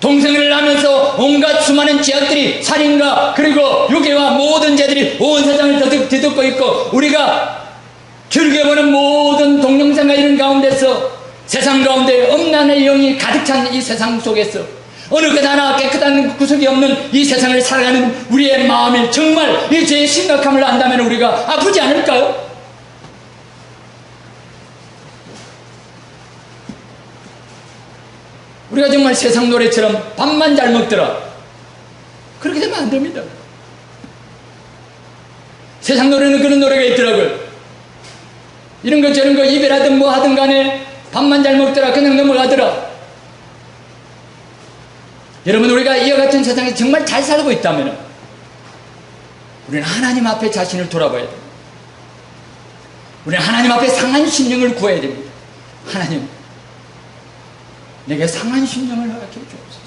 동성애를 하면서 온갖 수많은 죄악들이 살인과 그리고 유괴와 모든 죄들이 온 세상을 뒤덮고 있고 우리가 즐겨보는 모든 동영상과 이런 가운데서 세상 가운데 엄란의 영이 가득 찬 이 세상 속에서 어느 것 하나 깨끗한 구석이 없는 이 세상을 살아가는 우리의 마음이 정말 이 죄의 심각함을 안다면 우리가 아프지 않을까요? 우리가 정말 세상 노래처럼 밥만 잘 먹더라 그렇게 되면 안 됩니다. 세상 노래는 그런 노래가 있더라고요. 이런 거 저런 거 이별하든 뭐 하든 간에 밥만 잘 먹더라 그냥 넘어가더라. 여러분, 우리가 이와 같은 세상에 정말 잘 살고 있다면 우리는 하나님 앞에 자신을 돌아봐야 됩니다. 우리는 하나님 앞에 상한 심령을 구해야 됩니다. 하나님, 내게 상한 심령을 허락해 주옵소서.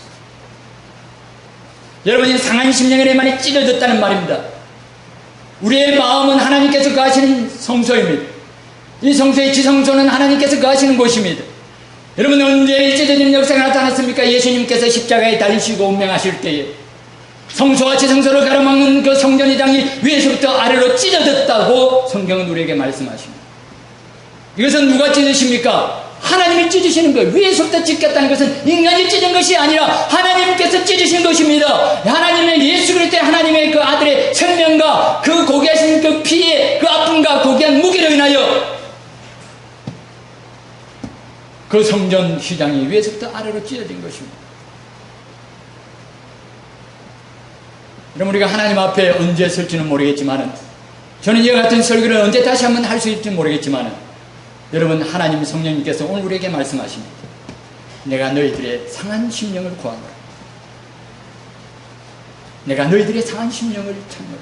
여러분이 상한 심령에 많이 찢어졌다는 말입니다. 우리의 마음은 하나님께서 거하시는 성소입니다. 이 성소의 지성소는 하나님께서 거하시는 곳입니다. 여러분, 언제 찢어지는 역사가 나타났습니까? 예수님께서 십자가에 달리시고 운명하실 때에 성소와 지성소를 가로막는 그 성전의장이 위에서부터 아래로 찢어졌다고 성경은 우리에게 말씀하십니다. 이것은 누가 찢으십니까? 하나님이 찢으시는 거예요. 위에서부터 찢겼다는 것은 인간이 찢은 것이 아니라 하나님께서 찢으신 것입니다. 하나님의 예수 그리스도의 하나님의 그 아들의 생명과 그 고귀하신 그 피의 그 아픔과 고귀한 무게로 인하여 그 성전 휘장이 위에서부터 아래로 찢어진 것입니다. 그럼 우리가 하나님 앞에 언제 설지는 모르겠지만 저는 이와 같은 설교를 언제 다시 한번 할 수 있을지 모르겠지만 여러분, 하나님 성령님께서 오늘 우리에게 말씀하십니다. 내가 너희들의 상한 심령을 구하노라. 내가 너희들의 상한 심령을 찾노라.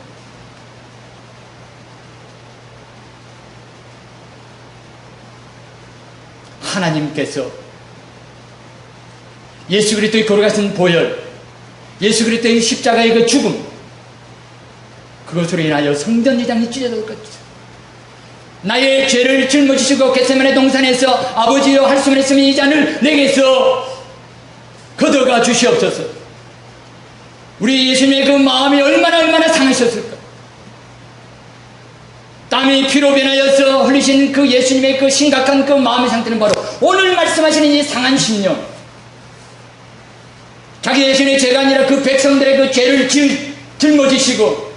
하나님께서 예수 그리스도의 거룩하신 보혈, 예수 그리스도의 십자가의 그 죽음, 그것으로 인하여 성전의장이 찢어질 것이다. 나의 죄를 짊어지시고 겟세마네 동산에서 아버지여 할 수만 있으면 이 잔을 내게서 걷어가 주시옵소서. 우리 예수님의 그 마음이 얼마나 상하셨을까. 땀이 피로 변하여서 흘리신 그 예수님의 그 심각한 그 마음의 상태는 바로 오늘 말씀하시는 이 상한 심령, 자기 예수님의 죄가 아니라 그 백성들의 그 죄를 짊어지시고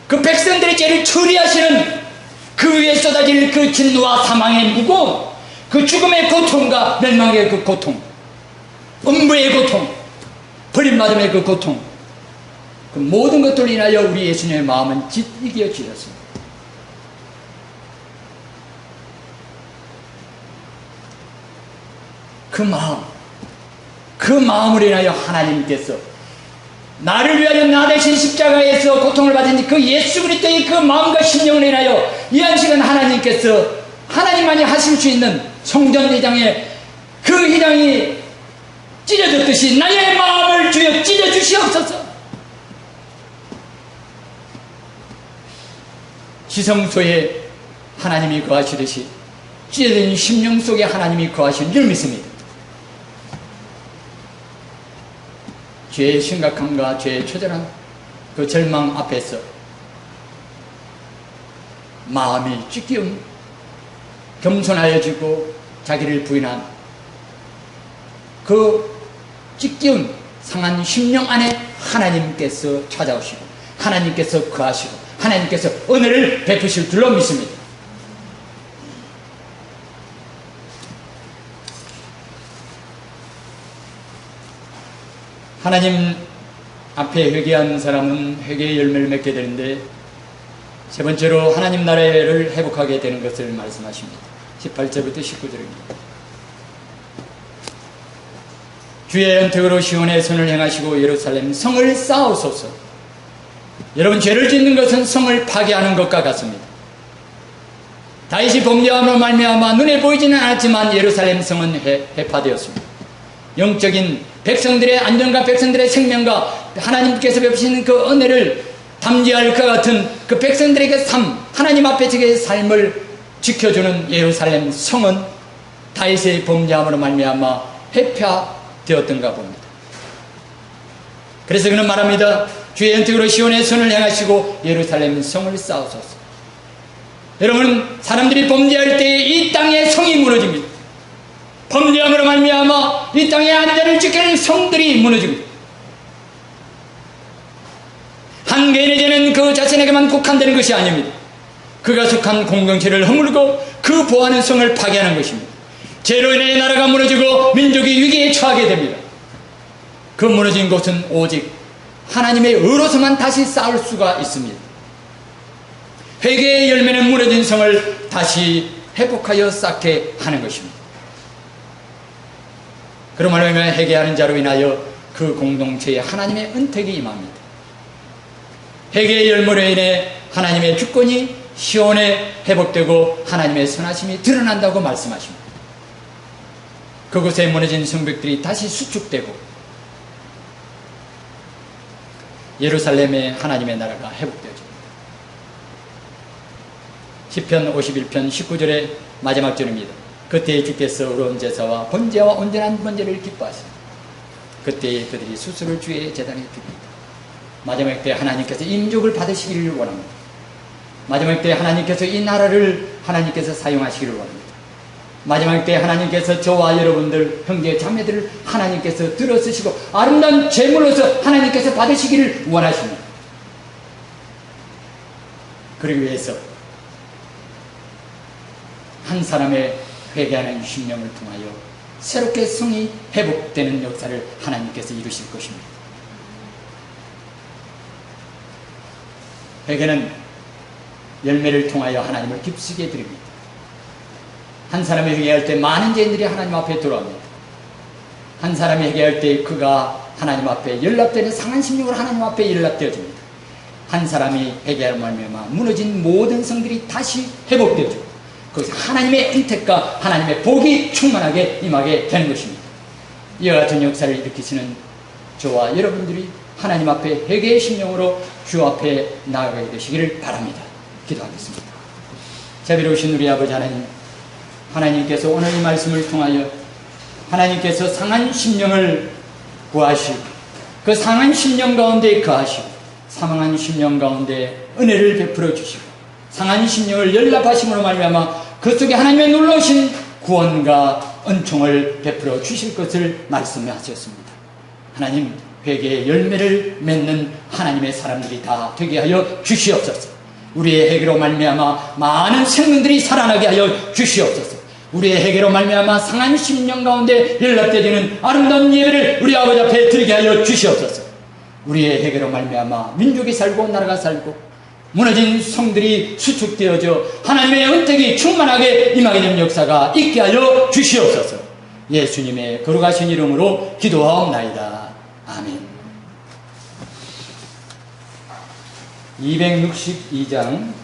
그 백성들의 죄를 처리하시는 그 위에 쏟아질 그 진노와 사망의 무거움, 그 죽음의 고통과 멸망의 그 고통, 음부의 고통, 버림받음의 그 고통, 그 모든 것들로 인하여 우리 예수님의 마음은 이겨지었습니다. 그 마음으로 인하여 하나님께서 나를 위하여 나 대신 십자가에서 고통을 받은 그 예수 그리스도의 그 마음과 심령을 인하여 이 한 시간 하나님께서 하나님만이 하실 수 있는 성전의장의 그 휘장이 찢어졌듯이 나의 마음을 주여 찢어주시옵소서. 지성소에 하나님이 거하시듯이 찢어진 심령 속에 하나님이 거하시는 줄 믿습니다. 죄의 심각함과 죄의 처절한 그 절망 앞에서 마음이 찢기운 겸손하여지고 자기를 부인한 그 찢기운 상한 심령 안에 하나님께서 찾아오시고 하나님께서 거하시고 하나님께서 은혜를 베푸실 줄로 믿습니다. 하나님 앞에 회개한 사람은 회개의 열매를 맺게 되는데, 세 번째로 하나님 나라를 회복하게 되는 것을 말씀하십니다. 18절부터 19절입니다. 주의恩택으로 시온의 선을 행하시고 예루살렘 성을 쌓으소서. 여러분, 죄를 짓는 것은 성을 파괴하는 것과 같습니다. 다윗이 범죄함으로 말미암아 눈에 보이지는 않았지만 예루살렘 성은 해파되었습니다. 영적인 백성들의 안전과 백성들의 생명과 하나님께서 베푸시는 그 은혜를 담지할 것 같은 그 백성들에게 하나님 앞에 저의 삶을 지켜주는 예루살렘 성은 다윗의 범죄함으로 말미암아 해파되었던가 봅니다. 그래서 그는 말합니다. 주의恩택으로 시온의 선을 행하시고 예루살렘 성을 쌓으소서. 여러분, 사람들이 범죄할 때에 이 땅의 성이 무너집니다. 범죄함으로 말미암아 이 땅의 안전을 지키는 성들이 무너집니다. 한 개인의 죄는 그 자신에게만 국한되는 것이 아닙니다. 그가 속한 공동체를 허물고 그 보호하는 성을 파괴하는 것입니다. 죄로 인해 나라가 무너지고 민족이 위기에 처하게 됩니다. 그 무너진 곳은 오직 하나님의 의로서만 다시 쌓을 수가 있습니다. 회개의 열매는 무너진 성을 다시 회복하여 쌓게 하는 것입니다. 그러므로 회개하는 자로 인하여 그 공동체에 하나님의 은택이 임합니다. 회개의 열매로 인해 하나님의 주권이 시온에 회복되고 하나님의 선하심이 드러난다고 말씀하십니다. 그곳에 무너진 성벽들이 다시 수축되고 예루살렘의 하나님의 나라가 회복되어집니다. 시편 51편 19절의 마지막 절입니다. 그때에 주께서 의로운 제사와 번제와 온전한 번제를 기뻐하시니 그때에 그들이 수수를 주의 제단에 드립니다. 마지막 때 하나님께서 임종을 받으시기를 원합니다. 마지막 때 하나님께서 이 나라를 하나님께서 사용하시기를 원합니다. 마지막 때 하나님께서 저와 여러분들 형제 자매들을 하나님께서 들어쓰시고 아름다운 제물로서 하나님께서 받으시기를 원하십니다. 그러기 위해서 한 사람의 회개하는 심령을 통하여 새롭게 성이 회복되는 역사를 하나님께서 이루실 것입니다. 회개는 열매를 통하여 하나님을 기쁘시게 드립니다. 한 사람이 회개할 때 많은 죄인들이 하나님 앞에 돌아옵니다. 한 사람이 회개할 때 그가 하나님 앞에 연락되는 상한 심령으로 하나님 앞에 연락되어집니다. 한 사람이 회개할 말미암아 무너진 모든 성들이 다시 회복되어집니다. 거기서 하나님의 은택과 하나님의 복이 충만하게 임하게 되는 것입니다. 이와 같은 역사를 일으키시는 저와 여러분들이 하나님 앞에 회개의 심령으로 주 앞에 나아가게 되시기를 바랍니다. 기도하겠습니다. 자비로우신 우리 아버지 하나님, 하나님께서 오늘 이 말씀을 통하여 하나님께서 상한 심령을 구하시고 그 상한 심령 가운데 거하시고 사망한 심령 가운데 은혜를 베풀어 주시고 상한 심령을 연락하심으로 말미암아 그 속에 하나님의 놀라우신 구원과 은총을 베풀어 주실 것을 말씀하셨습니다. 하나님, 회개의 열매를 맺는 하나님의 사람들이 다 되게 하여 주시옵소서. 우리의 회개로 말미암아 많은 생명들이 살아나게 하여 주시옵소서. 우리의 회개로 말미암아 상한 심령 가운데 연락되어지는 아름다운 예배를 우리 아버지 앞에 드리게 하여 주시옵소서. 우리의 회개로 말미암아 민족이 살고 나라가 살고 무너진 성들이 수축되어져 하나님의 은택이 충만하게 임하게 되는 역사가 있게 하여 주시옵소서. 예수님의 거룩하신 이름으로 기도하옵나이다. 아멘. 262장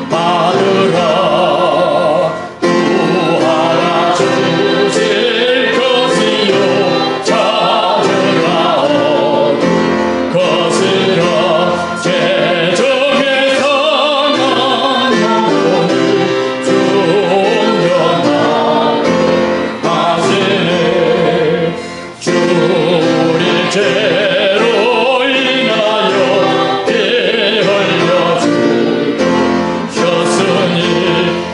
받으라 구하라 주 죄로 인하여 피 흘려 죽으셨으니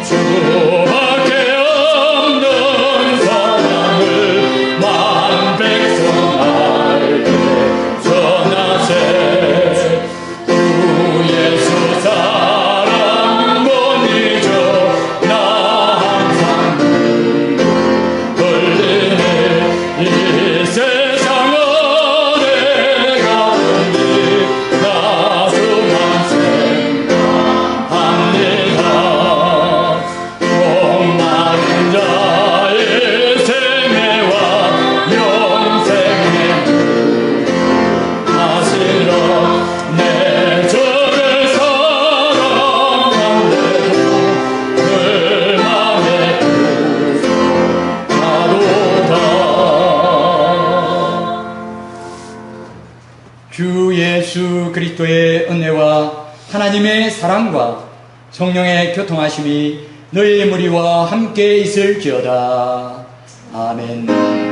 주밖에 없는 사랑을 만 백성 알게 전하세. 주 예수 사랑 못 잊어 나 항상 걸리네. 이 세상 어디 가든지 가슴만 생각합니다. 목마른 자의 생애와 영생의 하시러 내 저를 사랑한대도 늘 맘에 가도다. 주 예수 그리스도의 은혜와 하나님의 사랑과 성령의 교통하심이 너희 무리와 함께 있을지어다. 아멘.